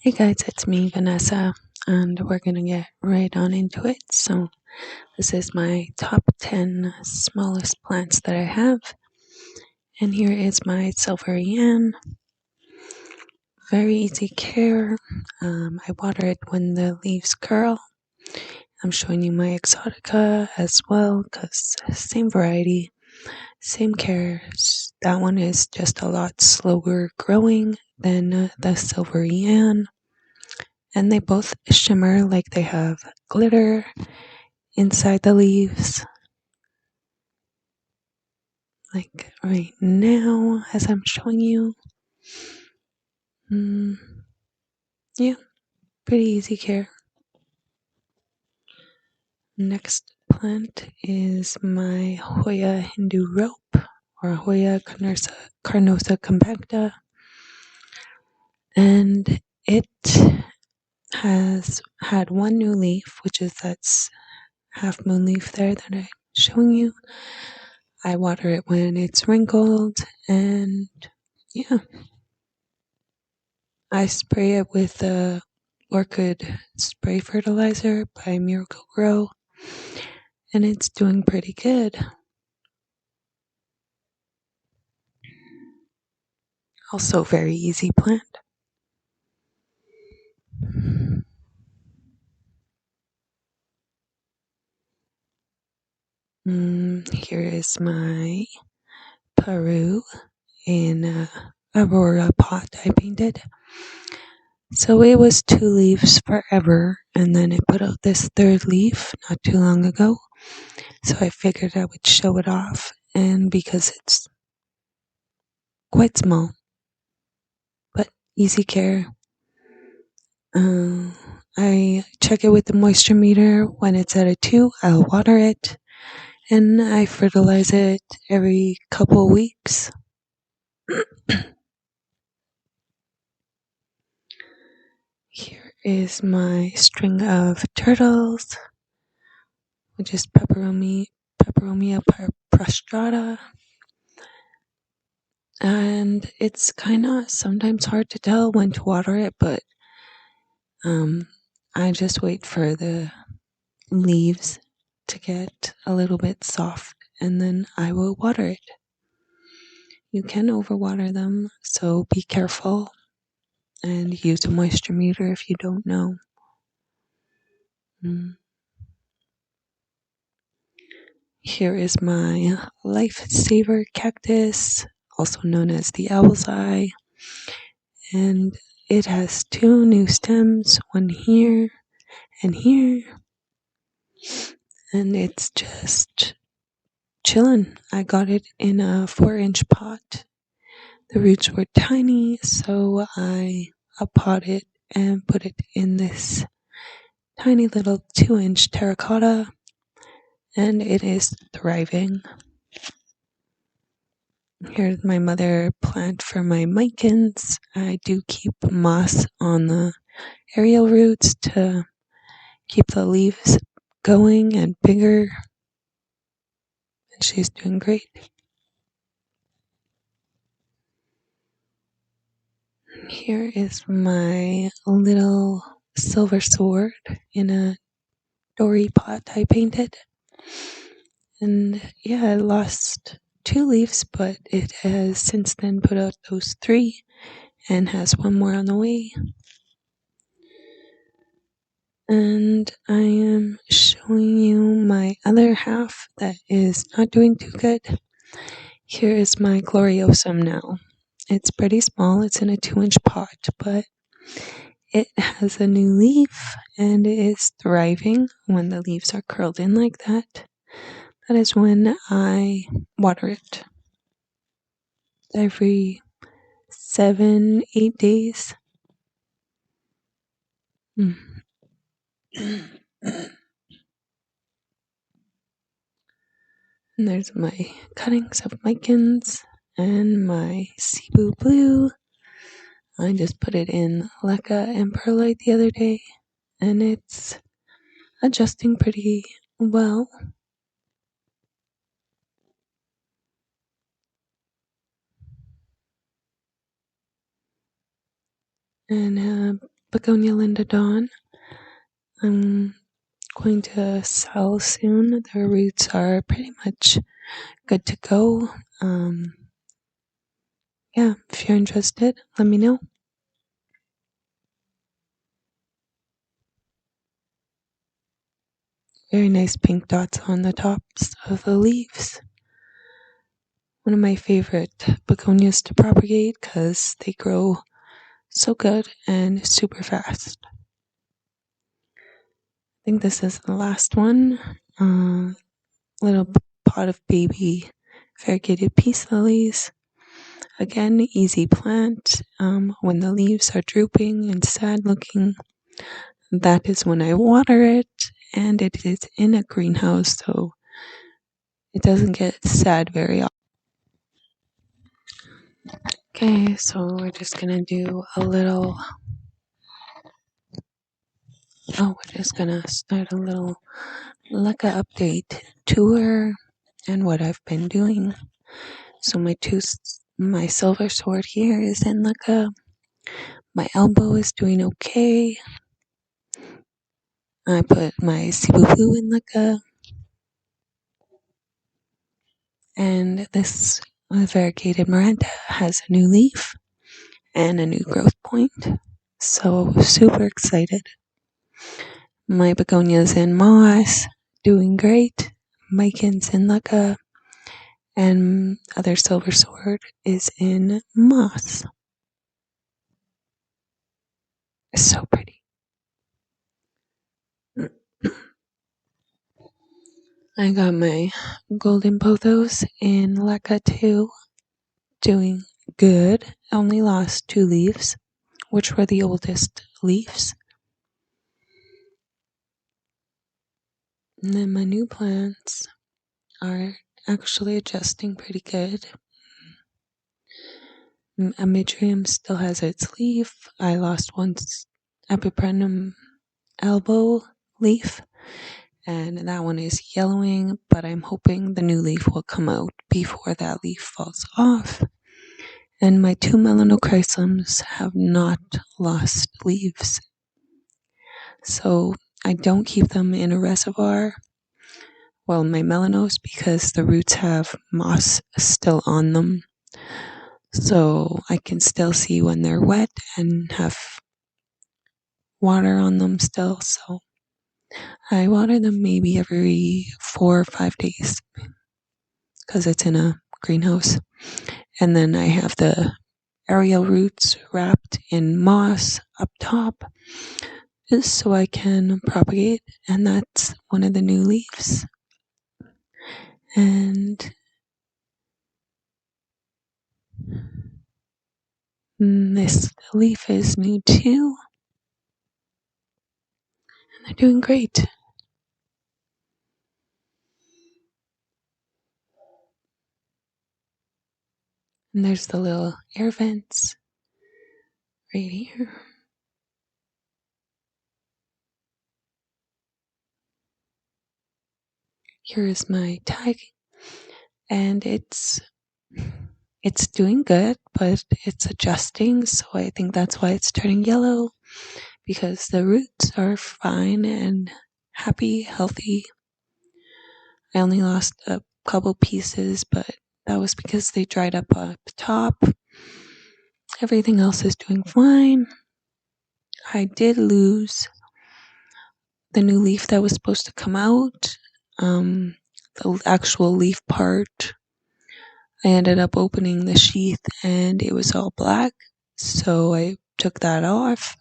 Hey guys, it's me, Vanessa, and we're gonna get right on into it. So, this is my top 10 smallest plants that I have, and here is my Silveria. Very easy care. I water it when the leaves curl. I'm showing you my Exotica as well, because same variety, same care. That one is just a lot slower growing than the Silveria. And they both shimmer like they have glitter inside the leaves. Like right now, as I'm showing you. Yeah, pretty easy care. Next plant is my Hoya Hindu rope, or Hoya carnosa compacta. And it has had one new leaf, which is that's half moon leaf there that I'm showing you. I water it when it's wrinkled, and yeah, I spray it with the orchid spray fertilizer by Miracle Grow, and it's doing pretty good. Also, very easy plant. Here is my Peru in Aurora pot I painted. So it was 2 leaves forever, and then it put out this third leaf not too long ago. So I figured I would show it off, and because it's quite small, but easy care. I check it with the moisture meter. When it's at a 2, I'll water it, and I fertilize it every couple weeks. Here is my string of turtles, which is Peperomia prostrata. And it's kind of sometimes hard to tell when to water it, but I just wait for the leaves to get a little bit soft, and then I will water it. You can overwater them, so be careful and use a moisture meter if you don't know. Here is my lifesaver cactus, also known as the owl's eye, and it has 2 new stems, one here and here, and it's just chillin'. I got it in a 4-inch pot. The roots were tiny, so I potted and put it in this tiny little 2-inch terracotta, and it is thriving. Here's my mother plant for my micans. I do keep moss on the aerial roots to keep the leaves going and bigger, and she's doing great. Here is my little silver sword in a dory pot I painted. And yeah, I lost 2 leaves, but it has since then put out those 3 and has 1 more on the way. And I am showing you my other half that is not doing too good. Here is my Gloriosum now. It's pretty small, it's in a 2-inch pot, but it has a new leaf and it is thriving when the leaves are curled in like that. That is when I water it every 7-8 days. And there's my cuttings of micans and my Cebu blue. I just put it in leca and perlite the other day, and it's adjusting pretty well. And Begonia Linda Dawn. I'm going to sell soon. The roots are pretty much good to go. Yeah, if you're interested, let me know. Very nice pink dots on the tops of the leaves. One of my favorite begonias to propagate because they grow so good and super fast. I think this is the last one. Little pot of baby variegated peace lilies. Again, easy plant. When the leaves are drooping and sad looking, that is when I water it, and it is in a greenhouse, so it doesn't get sad very often. Okay, so we're just gonna do a little. We're just gonna start a little Leca update tour and what I've been doing. So my silver sword here is in Leca. My elbow is doing okay. I put my Cebu Blue in Leca. And this variegated Miranda has a new leaf and a new growth point. So super excited. My begonias in moss, doing great. Mykin's in Leca. And other silver sword is in moss. It's so pretty. I got my golden pothos in Leca too, doing good. Only lost 2 leaves, which were the oldest leaves. And then my new plants are actually adjusting pretty good. Amitrium still has its leaf. I lost one Epiprenum elbow leaf, and that one is yellowing, but I'm hoping the new leaf will come out before that leaf falls off. And my 2 melanochrysums have not lost leaves. So I don't keep them in a reservoir. Well, my melanos, because the roots have moss still on them. So I can still see when they're wet and have water on them still. So I water them maybe every 4 or 5 days because it's in a greenhouse. And then I have the aerial roots wrapped in moss up top just so I can propagate. And that's one of the new leaves. And this leaf is new too. And they're doing great. And there's the little air vents right here. Here is my tag, and it's doing good, but it's adjusting, so I think that's why it's turning yellow, because the roots are fine and happy, healthy. I only lost a couple pieces, but that was because they dried up top. Everything else is doing fine. I did lose the new leaf that was supposed to come out. The actual leaf part, I ended up opening the sheath and it was all black, so I took that off